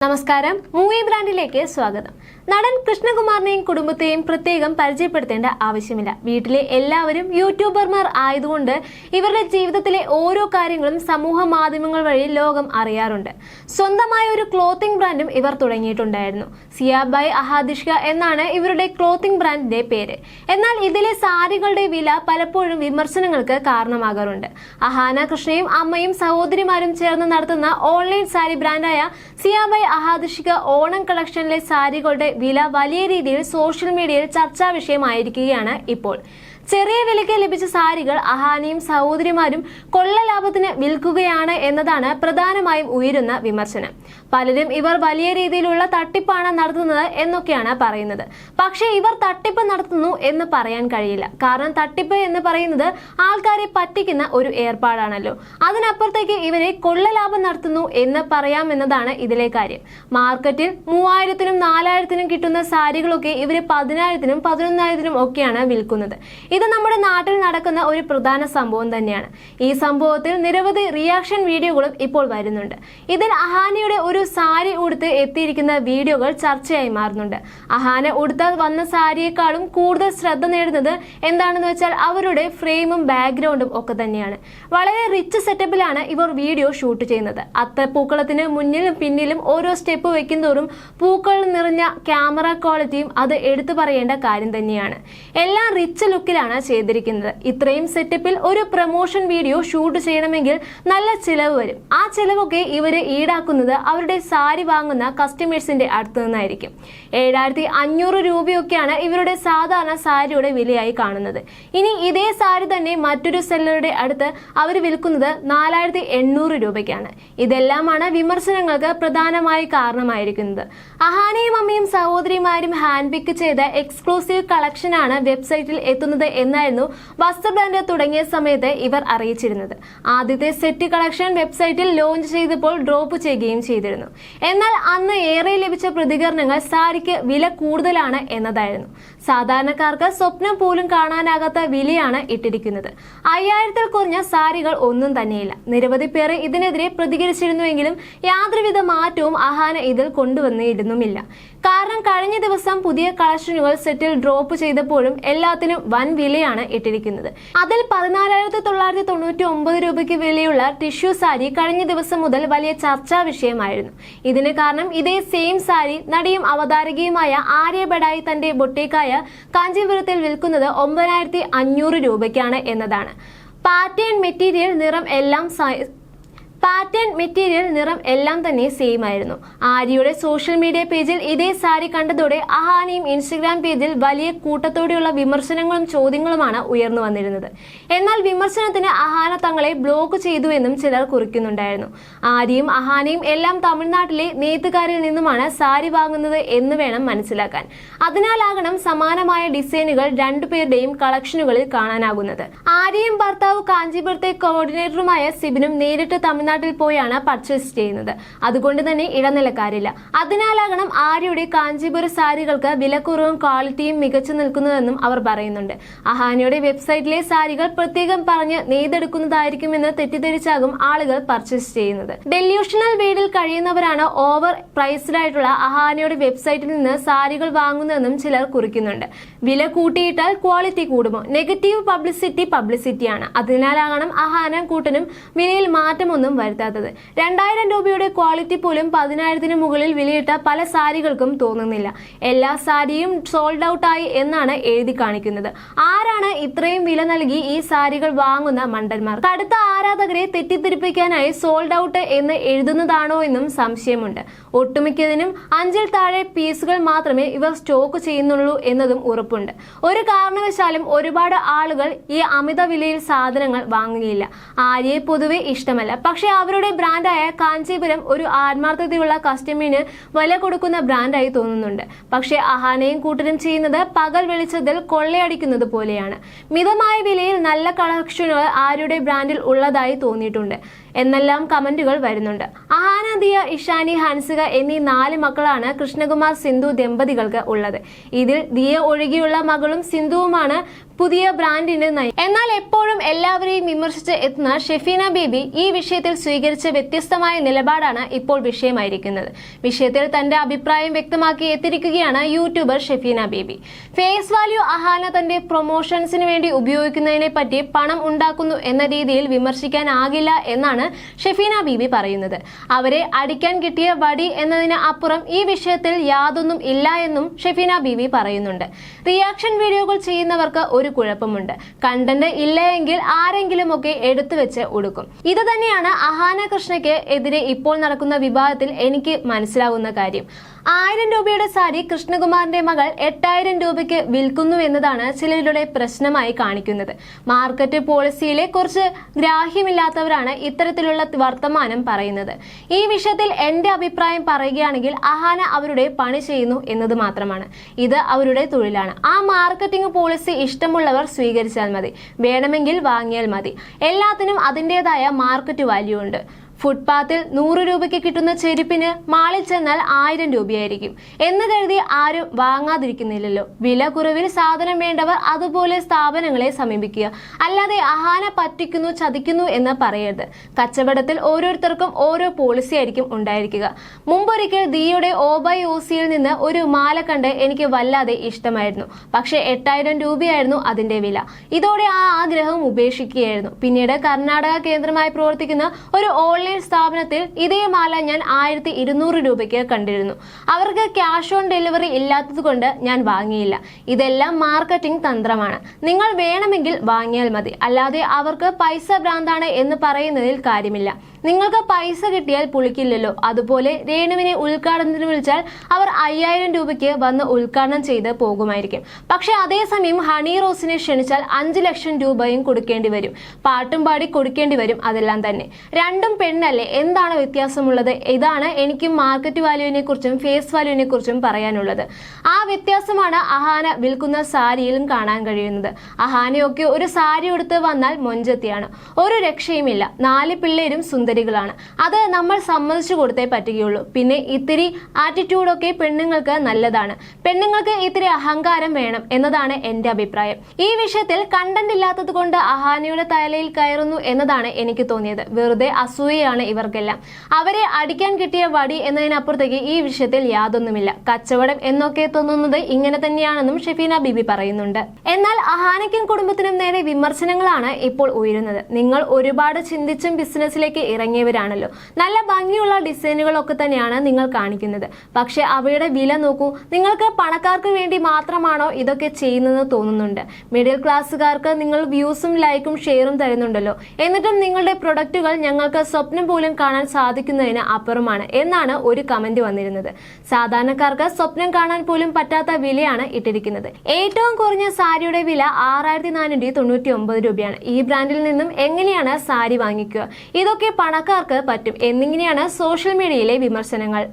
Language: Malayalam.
നമസ്കാരം, മൂവി ബ്രാൻഡിലേക്ക് സ്വാഗതം. നടൻ കൃഷ്ണകുമാറിനെയും കുടുംബത്തെയും പ്രത്യേകം പരിചയപ്പെടുത്തേണ്ട ആവശ്യമില്ല. വീട്ടിലെ എല്ലാവരും യൂട്യൂബർമാർ ആയതുകൊണ്ട് ഇവരുടെ ജീവിതത്തിലെ ഓരോ കാര്യങ്ങളും സമൂഹ മാധ്യമങ്ങൾ വഴി ലോകം അറിയാറുണ്ട്. സ്വന്തമായ ഒരു ക്ലോത്തിംഗ് ബ്രാൻഡും ഇവർ തുടങ്ങിയിട്ടുണ്ടായിരുന്നു. സിയ ബൈ അഹാദിഷ്ക എന്നാണ് ഇവരുടെ ക്ലോത്തിംഗ് ബ്രാൻഡിന്റെ പേര്. എന്നാൽ ഇതിലെ സാരികളുടെ വില പലപ്പോഴും വിമർശനങ്ങൾക്ക് കാരണമാകാറുണ്ട്. അഹാന കൃഷ്ണയും അമ്മയും സഹോദരിമാരും ചേർന്ന് നടത്തുന്ന ഓൺലൈൻ സാരി ബ്രാൻഡായ സിയ ബൈ അഹാദിഷ്ക ഓണം കളക്ഷനിലെ സാരികളുടെ വില വലിയ രീതിയിൽ സോഷ്യൽ മീഡിയയിൽ ചർച്ചാ വിഷയമായിരിക്കുകയാണ് ഇപ്പോൾ. ചെറിയ വിലയ്ക്ക് ലഭിച്ച സാരികൾ അഹാനയും സഹോദരിമാരും കൊള്ള ലാഭത്തിന് വിൽക്കുകയാണ് എന്നതാണ് പ്രധാനമായും ഉയരുന്ന വിമർശനം. പലരും ഇവർ വലിയ രീതിയിലുള്ള തട്ടിപ്പാണ് നടത്തുന്നത് എന്നൊക്കെയാണ് പറയുന്നത്. പക്ഷേ ഇവർ തട്ടിപ്പ് നടത്തുന്നു എന്ന് പറയാൻ കഴിയില്ല. കാരണം തട്ടിപ്പ് എന്ന് പറയുന്നത് ആൾക്കാരെ പറ്റിക്കുന്ന ഒരു ഏർപ്പാടാണല്ലോ. അതിനപ്പുറത്തേക്ക് ഇവരെ കൊള്ള ലാഭം നടത്തുന്നു എന്ന് പറയാമെന്നതാണ് ഇതിലെ കാര്യം. മാർക്കറ്റിൽ 3000-നും 4000-നും കിട്ടുന്ന സാരികളൊക്കെ ഇവര് 10,000-നും 11,000-നും ഒക്കെയാണ് വിൽക്കുന്നത്. ഇത് നമ്മുടെ നാട്ടിൽ നടക്കുന്ന ഒരു പ്രധാന സംഭവം തന്നെയാണ്. ഈ സംഭവത്തിൽ നിരവധി റിയാക്ഷൻ വീഡിയോകളും ഇപ്പോൾ വരുന്നുണ്ട്. ഇതിൽ അഹാനയുടെ ഒരു സാരി ഉടുത്ത് എത്തിയിരിക്കുന്ന വീഡിയോകൾ ചർച്ചയായി മാറുന്നുണ്ട്. അഹാന ഉടുത്ത വന്ന സാരിയേക്കാളും കൂടുതൽ ശ്രദ്ധ നേടുന്നത് എന്താണെന്ന് വെച്ചാൽ അവരുടെ ഫ്രെയിമും ബാക്ക്ഗ്രൗണ്ടും ഒക്കെ തന്നെയാണ്. വളരെ റിച്ച് സെറ്റപ്പിലാണ് ഇവർ വീഡിയോ ഷൂട്ട് ചെയ്യുന്നത്. അത്തപ്പൂക്കളത്തിന് മുന്നിലും പിന്നിലും ഓരോ സ്റ്റെപ്പ് വെക്കുന്തോറും പൂക്കൾ നിറഞ്ഞ ക്യാമറ ക്വാളിറ്റിയും അത് എടുത്തു പറയേണ്ട കാര്യം തന്നെയാണ്. എല്ലാം റിച്ച് ലുക്കിലാണ് ചെയ്തിരിക്കുന്നത്. ഇത്രയും സെറ്റപ്പിൽ ഒരു പ്രൊമോഷൻ വീഡിയോ ഷൂട്ട് ചെയ്യണമെങ്കിൽ നല്ല ചിലവ് വരും. ആ ചിലവൊക്കെ ഇവര് ഈടാക്കുന്നത് അവരുടെ സാരി വാങ്ങുന്ന കസ്റ്റമേഴ്സിന്റെ അടുത്ത് നിന്നായിരിക്കും. 7,500 രൂപയൊക്കെയാണ് ഇവരുടെ സാധാരണ സാരിയുടെ വിലയായി കാണുന്നത്. ഇനി ഇതേ സാരി തന്നെ മറ്റൊരു സെല്ലറുടെ അടുത്ത് അവർ വിൽക്കുന്നത് 4,800 രൂപയ്ക്കാണ്. ഇതെല്ലാമാണ് വിമർശനങ്ങൾക്ക് പ്രധാനമായി കാരണമായിരിക്കുന്നത്. അഹാനയും അമ്മയും സഹോദരിമാരും ഹാൻഡ് പിക്ക് ചെയ്ത എക്സ്ക്ലൂസീവ് കളക്ഷനാണ് വെബ്സൈറ്റിൽ എത്തുന്നത് എന്നായിരുന്നു വസ്ത്ര ബ്രാൻഡ് തുടങ്ങിയ സമയത്ത് ഇവർ അറിയിച്ചിരുന്നത്. ആദ്യത്തെ സെറ്റ് കളക്ഷൻ വെബ്സൈറ്റിൽ ലോഞ്ച് ചെയ്തപ്പോൾ ഡ്രോപ്പ് ചെയ്യുകയും ചെയ്തിരുന്നു. എന്നാൽ അന്ന് ഏറെ ലഭിച്ച പ്രതികരണങ്ങൾ സാരിക്ക് വില കൂടുതലാണ് എന്നതായിരുന്നു. സാധാരണക്കാർക്ക് സ്വപ്നം പോലും കാണാനാകാത്ത വിലയാണ് ഇട്ടിരിക്കുന്നത്. 5,000-ൽ കുറഞ്ഞ സാരികൾ ഒന്നും തന്നെയില്ല. നിരവധി പേർ ഇതിനെതിരെ പ്രതികരിച്ചിരുന്നുവെങ്കിലും യാതൊരുവിധ മാറ്റവും അഹാന ഇതിൽ കൊണ്ടുവന്നിരുന്നുമില്ല. കാരണം കഴിഞ്ഞ ദിവസം പുതിയ കളക്ഷനുകൾ സെറ്റിൽ ഡ്രോപ്പ് ചെയ്തപ്പോഴും എല്ലാത്തിനും വൻ വിലയാണ് ഇട്ടിരിക്കുന്നത്. അതിൽ 14,999 രൂപയ്ക്ക് വിലയുള്ള ടിഷ്യൂ സാരി കഴിഞ്ഞ ദിവസം മുതൽ വലിയ ചർച്ചാ വിഷയമായിരുന്നു. ഇതിന് കാരണം ഇതേ സെയിം സാരി നടിയും അവതാരകയുമായ ആര്യ ബഡായി തന്റെ ബൊട്ടീക്കായ കാഞ്ചീപുരത്തിൽ വിൽക്കുന്നത് 9,500 രൂപയ്ക്കാണ് എന്നതാണ്. പാറ്റേൺ മെറ്റീരിയൽ നിറം എല്ലാം തന്നെ സെയിം ആയിരുന്നു. ആര്യയുടെ സോഷ്യൽ മീഡിയ പേജിൽ ഇതേ സാരി കണ്ടതോടെ അഹാനയും ഇൻസ്റ്റഗ്രാം പേജിൽ വലിയ കൂട്ടത്തോടെയുള്ള വിമർശനങ്ങളും ചോദ്യങ്ങളുമാണ് ഉയർന്നു വന്നിരുന്നത്. എന്നാൽ വിമർശനത്തിന് അഹാന തങ്ങളെ ബ്ലോക്ക് ചെയ്തുവെന്നും ചിലർ കുറിക്കുന്നുണ്ടായിരുന്നു. ആര്യയും അഹാനയും എല്ലാം തമിഴ്നാട്ടിലെ നെയ്ത്തുകാരിൽ നിന്നുമാണ് സാരി വാങ്ങുന്നത് എന്ന് വേണം മനസ്സിലാക്കാൻ. അതിനാലാകണം സമാനമായ ഡിസൈനുകൾ രണ്ടുപേരുടെയും കളക്ഷനുകളിൽ കാണാനാകുന്നത്. ആര്യയും ഭർത്താവ് കാഞ്ചീപുരത്തെ കോർഡിനേറ്ററുമായ സിബിനും നേരിട്ട് തമിഴ്നാട്ടിൽ പോയാണ് പർച്ചേസ് ചെയ്യുന്നത്. അതുകൊണ്ട് തന്നെ ഇടനിലക്കാരില്ല. അതിനാലാകണം ആര്യയുടെ കാഞ്ചീപുര സാരികൾക്ക് വിലക്കുറവും ക്വാളിറ്റിയും മികച്ചു നിൽക്കുന്നതെന്നും അവർ പറയുന്നുണ്ട്. അഹാനയുടെ വെബ്സൈറ്റിലെ സാരികൾ പ്രത്യേകം പറഞ്ഞ് നെയ്തെടുക്കുന്നതായിരിക്കുമെന്ന് തെറ്റിദ്ധരിച്ചാകും ആളുകൾ പർച്ചേസ് ചെയ്യുന്നത്. ഡെല്യൂഷണൽ വീടിൽ കഴിയുന്നവരാണ് ഓവർ പ്രൈസ്ഡ് ആയിട്ടുള്ള അഹാനയുടെ വെബ്സൈറ്റിൽ നിന്ന് സാരികൾ വാങ്ങുന്നതെന്നും ചിലർ കുറിക്കുന്നുണ്ട്. വില കൂട്ടിയിട്ടാൽ ക്വാളിറ്റി കൂടുമോ? നെഗറ്റീവ് പബ്ലിസിറ്റിയാണ്. അതിനാലാകണം അഹാന കൂട്ടനും വിലയിൽ മാറ്റമൊന്നും വരുത്താത്തത്. 2,000 രൂപയുടെ ക്വാളിറ്റി പോലും 10,000-ന് മുകളിൽ വിലയിട്ട പല സാരികൾക്കും തോന്നുന്നില്ല. എല്ലാ സാരിയും സോൾഡ് ഔട്ട് ആയി എന്നാണ് എഴുതി കാണിക്കുന്നത്. ആരാണ് ഇത്രയും വില നൽകി ഈ സാരികൾ വാങ്ങുന്ന മണ്ടന്മാർ? കടുത്ത ആരാധകരെ തെറ്റിദ്ധരിപ്പിക്കാനായി സോൾഡ് ഔട്ട് എന്ന് എഴുതുന്നതാണോ എന്നും സംശയമുണ്ട്. ഒട്ടുമിക്കതിനും 5-ൽ താഴെ പീസുകൾ മാത്രമേ ഇവർ സ്റ്റോക്ക് ചെയ്യുന്നുള്ളൂ എന്നതും ഉറപ്പുണ്ട്. ഒരു കാരണവശാലും ഒരുപാട് ആളുകൾ ഈ അമിത വിലയിൽ സാധനങ്ങൾ വാങ്ങുകയില്ല. ആര്യയെ പൊതുവെ ഇഷ്ടമല്ല. പക്ഷേ അവരുടെ ബ്രാൻഡായ കാഞ്ചീപുരം ഒരു ആത്മാർത്ഥതയുള്ള കസ്റ്റമറിന് വില കൊടുക്കുന്ന ബ്രാൻഡായി തോന്നുന്നുണ്ട്. പക്ഷേ അഹാനയും കൂട്ടരും ചെയ്യുന്നത് പകൽ വെളിച്ചത്തിൽ കൊള്ളയടിക്കുന്നത് പോലെയാണ്. മിതമായ വിലയിൽ നല്ല കളക്ഷനുകൾ ആര്യയുടെ ബ്രാൻഡിൽ ഉള്ളതായി തോന്നിയിട്ടുണ്ട്. എന്നെല്ലാം കമന്റുകൾ വരുന്നുണ്ട്. അഹാന, ദിയ, ഇഷാനി, ഹൻസിക എന്നീ 4 മക്കളാണ് കൃഷ്ണകുമാർ സിന്ധു ദമ്പതികൾക്ക് ഉള്ളത്. ഇതിൽ ദിയ ഒഴികെയുള്ള മകളും സിന്ധുവുമാണ് പുതിയ ബ്രാൻഡിന്റെ നയം. എന്നാൽ എപ്പോഴും എല്ലാവരെയും വിമർശിച്ച് എത്തുന്ന ഷെഫീന ബേബി ഈ വിഷയത്തിൽ സ്വീകരിച്ച വ്യത്യസ്തമായ നിലപാടാണ് ഇപ്പോൾ വിഷയമായിരിക്കുന്നത്. വിഷയത്തിൽ തന്റെ അഭിപ്രായം വ്യക്തമാക്കി എത്തിയിരിക്കുകയാണ് YouTuber Shefeena Baby. Face value Ahana തന്റെ പ്രൊമോഷൻസിന് വേണ്ടി ഉപയോഗിക്കുന്നതിനെ പറ്റി പണം ഉണ്ടാക്കുന്നു എന്ന രീതിയിൽ വിമർശിക്കാനാകില്ല എന്നാണ് ഷെഫീന ബീബി പറയുന്നത്. അവരെ അടിക്കാൻ കിട്ടിയ വടി എന്നതിന് അപ്പുറം ഈ വിഷയത്തിൽ യാതൊന്നും ഇല്ല എന്നും ഷെഫീന ബീബി പറയുന്നുണ്ട്. റിയാക്ഷൻ വീഡിയോകൾ ചെയ്യുന്നവർക്ക് ഒരു കുഴപ്പമുണ്ട്. കണ്ടന്റ് ഇല്ല എങ്കിൽ ആരെങ്കിലും ഒക്കെ എടുത്തു വെച്ച് ഉടുക്കും. ഇത് തന്നെയാണ് അഹാന കൃഷ്ണയ്ക്ക് എതിരെ ഇപ്പോൾ നടക്കുന്ന വിവാദത്തിൽ എനിക്ക് മനസ്സിലാവുന്ന കാര്യം. 1000 രൂപയുടെ സാരി കൃഷ്ണകുമാറിന്റെ മകൾ 8000 രൂപയ്ക്ക് വിൽക്കുന്നു എന്നതാണ് ചിലരുടെ പ്രശ്നമായി കാണിക്കുന്നത്. മാർക്കറ്റ് പോളിസിയിലെ കുറച്ച് ഗ്രാഹ്യമില്ലാത്തവരാണ് ഇത്തരത്തിലുള്ള വർത്തമാനം പറയുന്നത്. ഈ വിഷയത്തിൽ എന്റെ അഭിപ്രായം പറയുകയാണെങ്കിൽ അഹാന അവരുടെ പണി ചെയ്യുന്നു എന്നത് മാത്രമാണ്. ഇത് അവരുടെ തൊഴിലാണ്. ആ മാർക്കറ്റിംഗ് പോളിസി ഇഷ്ടമുള്ളവർ സ്വീകരിച്ചാൽ മതി, വേണമെങ്കിൽ വാങ്ങിയാൽ മതി. എല്ലാത്തിനും അതിൻ്റെതായ മാർക്കറ്റ് വാല്യൂ ഉണ്ട്. ഫുട്പാത്തിൽ 100 രൂപയ്ക്ക് കിട്ടുന്ന ചെരുപ്പിന് മാളിൽ ചെന്നാൽ 1000 രൂപയായിരിക്കും എന്ന് കരുതി ആരും വാങ്ങാതിരിക്കുന്നില്ലല്ലോ. വില കുറവിൽ സാധനം വേണ്ടവർ അതുപോലെ സ്ഥാപനങ്ങളെ സമീപിക്കുക, അല്ലാതെ അഹാന പറ്റിക്കുന്നു ചതിക്കുന്നു എന്ന് പറയരുത്. കച്ചവടത്തിൽ ഓരോരുത്തർക്കും ഓരോ പോളിസി ആയിരിക്കും ഉണ്ടായിരിക്കുക. മുമ്പൊരിക്കൽ ദിയുടെ OBOCയിൽ നിന്ന് ഒരു മാല കണ്ട് എനിക്ക് വല്ലാതെ ഇഷ്ടമായിരുന്നു. പക്ഷേ 8000 രൂപയായിരുന്നു അതിന്റെ വില. ഇതോടെ ആ ആഗ്രഹം ഉപേക്ഷിക്കുകയായിരുന്നു. പിന്നീട് കർണാടക കേന്ദ്രമായി പ്രവർത്തിക്കുന്ന ഒരു ഓൺലൈൻ സ്ഥാപനത്തിൽ ഇതേ മാല ഞാൻ 1200 രൂപയ്ക്ക് കണ്ടിരുന്നു. അവർക്ക് ക്യാഷ് ഓൺ ഡെലിവറി ഇല്ലാത്തത് കൊണ്ട് ഞാൻ വാങ്ങിയില്ല. ഇതെല്ലാം മാർക്കറ്റിംഗ് തന്ത്രമാണ്. നിങ്ങൾ വേണമെങ്കിൽ വാങ്ങിയാൽ മതി, അല്ലാതെ അവർക്ക് പൈസ ഭ്രാന്താണ് എന്ന് പറയുന്നതിൽ കാര്യമില്ല. നിങ്ങൾക്ക് പൈസ കിട്ടിയാൽ പുളിക്കില്ലല്ലോ. അതുപോലെ രേണുവിനെ ഉദ്ഘാടനത്തിന് വിളിച്ചാൽ അവർ 5000 രൂപയ്ക്ക് വന്ന് ഉദ്ഘാടനം ചെയ്ത് പോകുമായിരിക്കും. പക്ഷെ അതേസമയം ഹണി റോസിനെ ക്ഷണിച്ചാൽ 5 ലക്ഷം രൂപയും കൊടുക്കേണ്ടി വരും. പാട്ടും പാടി കൊടുക്കേണ്ടി വരും. അതെല്ലാം തന്നെ രണ്ടും പെണ്ണല്ലേ, എന്താണ് വ്യത്യാസമുള്ളത്? ഇതാണ് എനിക്ക് മാർക്കറ്റ് വാല്യൂവിനെ കുറിച്ചും ഫേസ് വാല്യൂവിനെ കുറിച്ചും പറയാനുള്ളത്. ആ വ്യത്യാസമാണ് അഹാന വിൽക്കുന്ന സാരിയിലും കാണാൻ കഴിയുന്നത്. അഹാനയൊക്കെ ഒരു സാരി എടുത്ത് വന്നാൽ മൊഞ്ചത്തിയാണ്, ഒരു രക്ഷയുമില്ല. 4 പിള്ളേരും സുന്ദരികളാണ്. അത് നമ്മൾ സമ്മതിച്ചു കൊടുത്തേ പറ്റുകയുള്ളൂ. പിന്നെ ഇത്തിരി ആറ്റിറ്റ്യൂഡൊക്കെ പെണ്ണുങ്ങൾക്ക് നല്ലതാണ്. പെണ്ണുങ്ങൾക്ക് ഇത്തിരി അഹങ്കാരം വേണം എന്നതാണ് എന്റെ അഭിപ്രായം. ഈ വിഷയത്തിൽ കണ്ടന്റ് ഇല്ലാത്തത് കൊണ്ട് അഹാനയുടെ തലയിൽ കയറുന്നു എന്നതാണ് എനിക്ക് തോന്നിയത്. വെറുതെ അസൂയയാണ് ഇവർക്കെല്ലാം. അവരെ അടിക്കാൻ കിട്ടിയ വടി എന്നതിനപ്പുറത്തേക്ക് ഈ വിഷയത്തിൽ യാതൊന്നുമില്ല. കച്ചവടം എന്നൊക്കെ തോന്നുന്നത് ഇങ്ങനെ തന്നെയാണെന്നും ഷെഫീന ബീബി പറയുന്നുണ്ട്. എന്നാൽ അഹാനയ്ക്കും കുടുംബത്തിനും നേരെ വിമർശനങ്ങളാണ് ഇപ്പോൾ ഉയരുന്നത്. നിങ്ങൾ ഒരുപാട് ചിന്തിച്ചും ബിസിനസ്സിലേക്ക് ഇറങ്ങിയവരാണല്ലോ. നല്ല ഭംഗിയുള്ള ഡിസൈനുകളൊക്കെ തന്നെയാണ് നിങ്ങൾ കാണിക്കുന്നത്. പക്ഷെ അവയുടെ വില നോക്കൂ. നിങ്ങൾക്ക് പണക്കാർക്ക് വേണ്ടി മാത്രമാണോ ഇതൊക്കെ ചെയ്യുന്നതെന്ന് തോന്നുന്നുണ്ട്. മിഡിൽ ക്ലാസ്സുകാർക്ക് നിങ്ങൾ വ്യൂസും ലൈക്കും ഷെയറും തരുന്നുണ്ടല്ലോ. എന്നിട്ടും നിങ്ങളുടെ പ്രൊഡക്റ്റുകൾ ഞങ്ങൾക്ക് സ്വപ്നം പോലും കാണാൻ സാധിക്കുന്നതിന് അപ്പുറമാണ് എന്നാണ് ഒരു കമന്റ് വന്നിരുന്നത്. സാധാരണക്കാർക്ക് സ്വപ്നം കാണാൻ പോലും പറ്റാത്ത വിലയാണ് ഇട്ടിരിക്കുന്നത്. ഏറ്റവും കുറഞ്ഞ സാരിയുടെ വില 6499 രൂപയാണ്. ഈ ബ്രാൻഡിൽ നിന്നും എങ്ങനെയാണ് സാരി വാങ്ങിക്കുക? ഇതൊക്കെ പണക്കാർക്ക് പറ്റും എന്നിങ്ങനെയാണ് സോഷ്യൽ മീഡിയയിലെ വിമർശനങ്ങൾ.